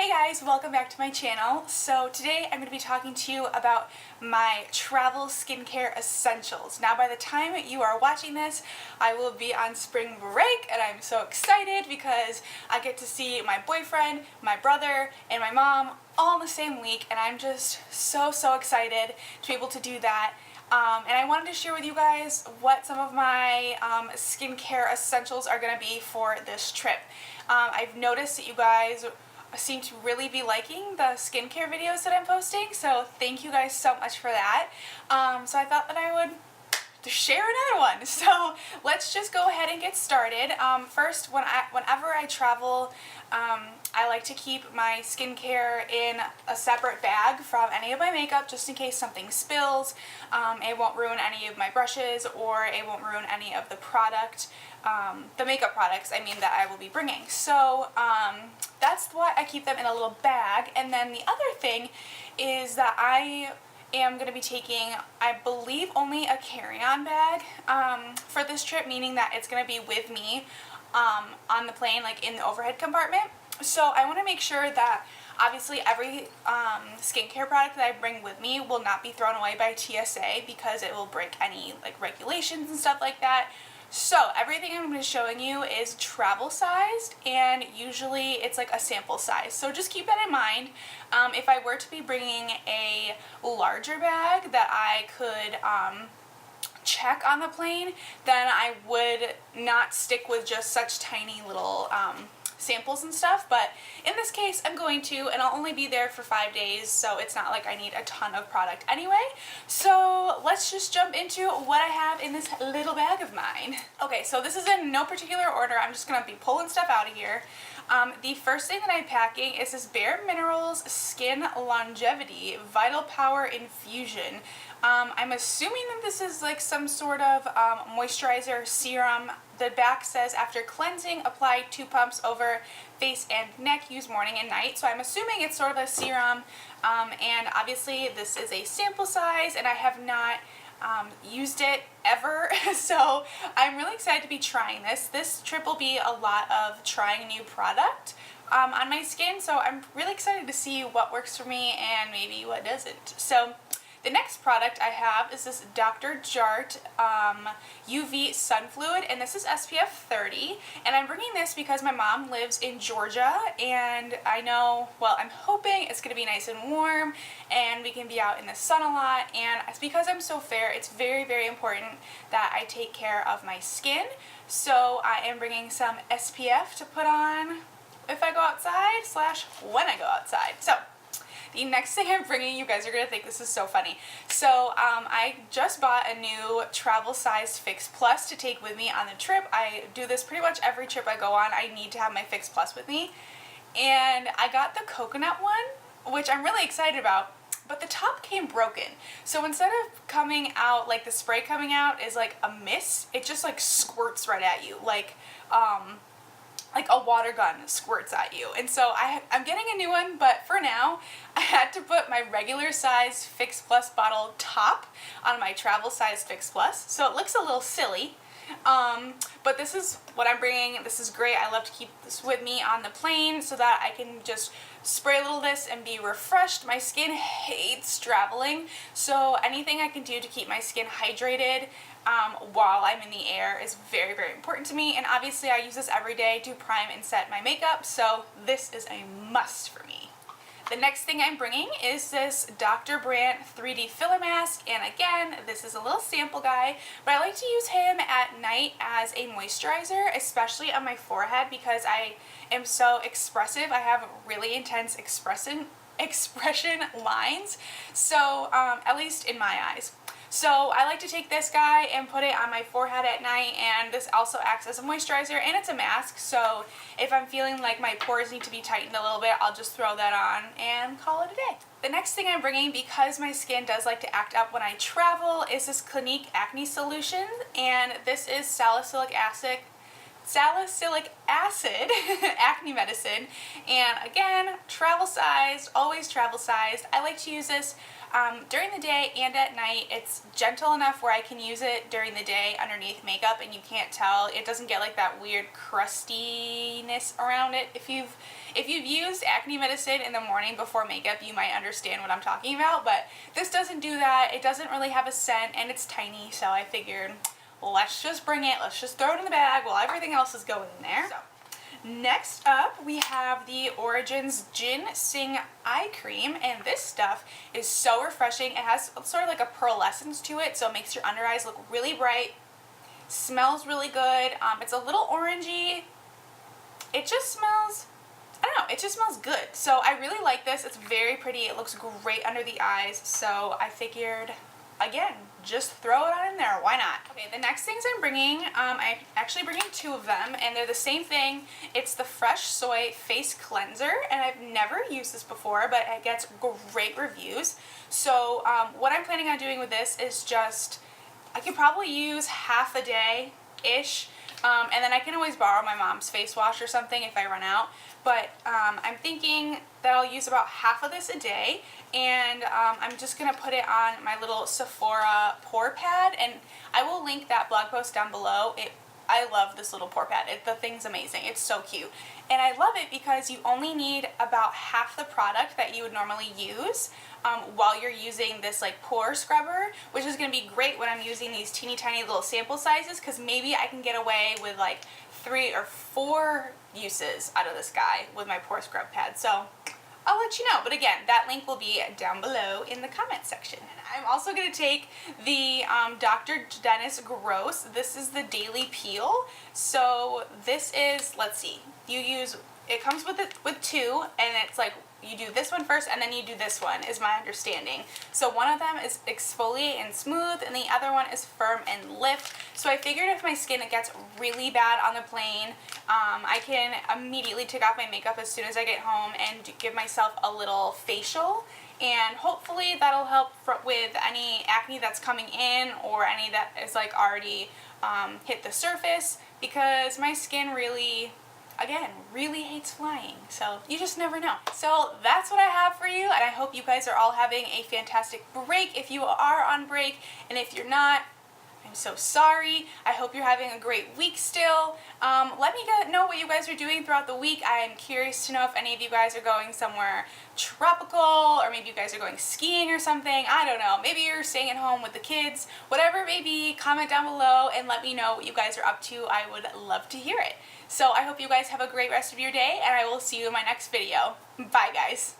Hey guys, welcome back to my channel. So today I'm going to be talking to you about my travel skincare essentials. Now by the time you are watching this, I will be on spring break and I'm so excited because I get to see my boyfriend, my brother, and my mom all in the same week, and I'm just so excited to be able to do that. And I wanted to share with you guys what some of my skincare essentials are going to be for this trip. I've noticed that you guys seem to really be liking the skincare videos that I'm posting, so thank you guys so much for that. So I thought that I would share another one. So let's just go ahead and get started. First, whenever I travel, I like to keep my skincare in a separate bag from any of my makeup, just in case something spills. It won't ruin any of my brushes, or it won't ruin any of the product, the makeup products, I mean, that I will be bringing. So that's why I keep them in a little bag. And then the other thing is that I am going to be taking, I believe, only a carry-on bag for this trip, meaning that it's going to be with me on the plane, like in the overhead compartment. So I want to make sure that obviously every skincare product that I bring with me will not be thrown away by TSA, because it will break any like regulations and stuff like that. So everything I'm going to be showing you is travel sized, and usually it's like a sample size. So just keep that in mind. If I were to be bringing a larger bag that I could check on the plane, then I would not stick with just such tiny little samples and stuff. But in this case, I'm going to, and I'll only be there for 5 days, so it's not like I need a ton of product anyway. So let's just jump into what I have in this little bag of mine. Okay, so this is in no particular order. I'm just gonna be pulling stuff out of here. The first thing that I'm packing is this Bare Minerals Skin Longevity Vital Power Infusion. I'm assuming that this is like some sort of moisturizer serum. The back says, after cleansing, apply 2 pumps over face and neck, use morning and night. So I'm assuming it's sort of a serum, and obviously this is a sample size, and I have not used it ever. So I'm really excited to be trying this. This trip will be a lot of trying a new product on my skin, so I'm really excited to see what works for me and maybe what doesn't. So the next product I have is this Dr. Jart UV Sun Fluid, and this is SPF 30, and I'm bringing this because my mom lives in Georgia, and I know, well, I'm hoping it's going to be nice and warm, and we can be out in the sun a lot, and because I'm so fair, it's very important that I take care of my skin. So I am bringing some SPF to put on if I go outside / when I go outside. So the next thing I'm bringing, you guys are going to think this is so funny. So I just bought a new travel size Fix Plus to take with me on the trip. I do this pretty much every trip I go on. I need to have my Fix Plus with me. And I got the coconut one, which I'm really excited about, but the top came broken. So instead of coming out, like the spray coming out is like a mist, it just like squirts right at you, like a water gun squirts at you. And so I'm getting a new one, but for now I had to put my regular size Fix Plus bottle top on my travel size Fix Plus, so it looks a little silly. But this is what I'm bringing. This is great. I love to keep this with me on the plane so that I can just spray a little of this and be refreshed. My skin hates traveling, so anything I can do to keep my skin hydrated while I'm in the air is very important to me. And obviously I use this every day to prime and set my makeup, so this is a must for me. The next thing I'm bringing is this Dr. Brandt 3D Filler Mask, and again, this is a little sample guy, but I like to use him at night as a moisturizer, especially on my forehead, because I am so expressive. I have really intense expression lines, so at least in my eyes. So I like to take this guy and put it on my forehead at night, and this also acts as a moisturizer, and it's a mask, so if I'm feeling like my pores need to be tightened a little bit, I'll just throw that on and call it a day. The next thing I'm bringing, because my skin does like to act up when I travel, is this Clinique Acne Solution, and this is salicylic acid acne medicine, and again, travel sized, always travel sized. I like to use this during the day and at night. It's gentle enough where I can use it during the day underneath makeup and you can't tell. It doesn't get like that weird crustiness around it. If you've used acne medicine in the morning before makeup, you might understand what I'm talking about, but this doesn't do that. It doesn't really have a scent and it's tiny, so I figured, well, let's just bring it, let's just throw it in the bag while everything else is going in there. So, next up, we have the Origins Ginseng Eye Cream, and this stuff is so refreshing. It has sort of like a pearlescence to it, so it makes your under eyes look really bright. Smells really good. It's a little orangey. It just smells, I don't know, it just smells good. So I really like this. It's very pretty. It looks great under the eyes, so I figured, again, just throw it on in there. Why not? Okay, the next things I'm bringing, I'm actually bringing two of them, and they're the same thing. It's the Fresh Soy Face Cleanser, and I've never used this before, but it gets great reviews. So what I'm planning on doing with this is just, I could probably use half a day-ish, and then I can always borrow my mom's face wash or something if I run out. But I'm thinking that I'll use about half of this a day, and I'm just going to put it on my little Sephora pore pad, and I will link that blog post down below. I love this little pore pad. The thing's amazing. It's so cute. And I love it because you only need about half the product that you would normally use while you're using this like pore scrubber, which is going to be great when I'm using these teeny tiny little sample sizes, because maybe I can get away with like 3 or 4 uses out of this guy with my pore scrub pad. So I'll let you know. But again, that link will be down below in the comment section. And I'm also going to take the Dr. Dennis Gross. This is the Daily Peel. So this is, let's see, it comes with 2, and it's like you do this one first and then you do this one, is my understanding. So one of them is exfoliate and smooth, and the other one is firm and lift. So I figured if my skin gets really bad on the plane, I can immediately take off my makeup as soon as I get home and give myself a little facial, and hopefully that'll help with any acne that's coming in or any that is like already hit the surface, because my skin really hates flying, so you just never know. So that's what I have for you, and I hope you guys are all having a fantastic break if you are on break, and if you're not, I'm so sorry. I hope you're having a great week still. Let me know what you guys are doing throughout the week. I am curious to know if any of you guys are going somewhere tropical, or maybe you guys are going skiing or something. I don't know. Maybe you're staying at home with the kids. Whatever it may be, comment down below and let me know what you guys are up to. I would love to hear it. So I hope you guys have a great rest of your day, and I will see you in my next video. Bye, guys.